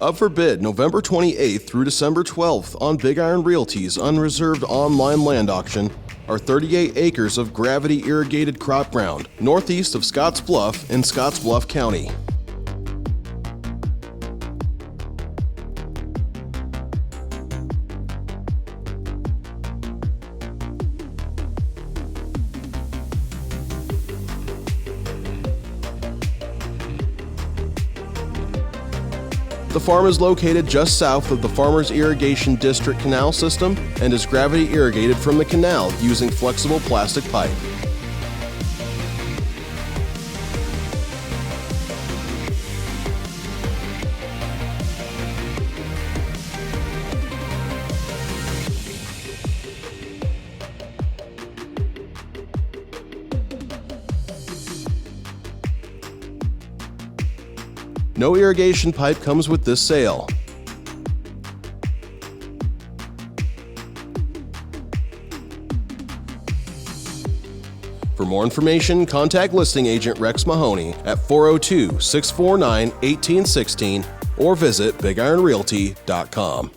Up for bid November 28th through December 12th on BigIron Realty's Unreserved online land auction are 38 acres of gravity-irrigated crop ground northeast of Scottsbluff in Scottsbluff County. The farm is located just south of the Farmers Irrigation District canal system and is gravity irrigated from the canal using flexible plastic pipe. No irrigation pipe comes with this sale. For more information, contact listing agent Rex Mahoney at 402-649-1816 or visit BigIronRealty.com.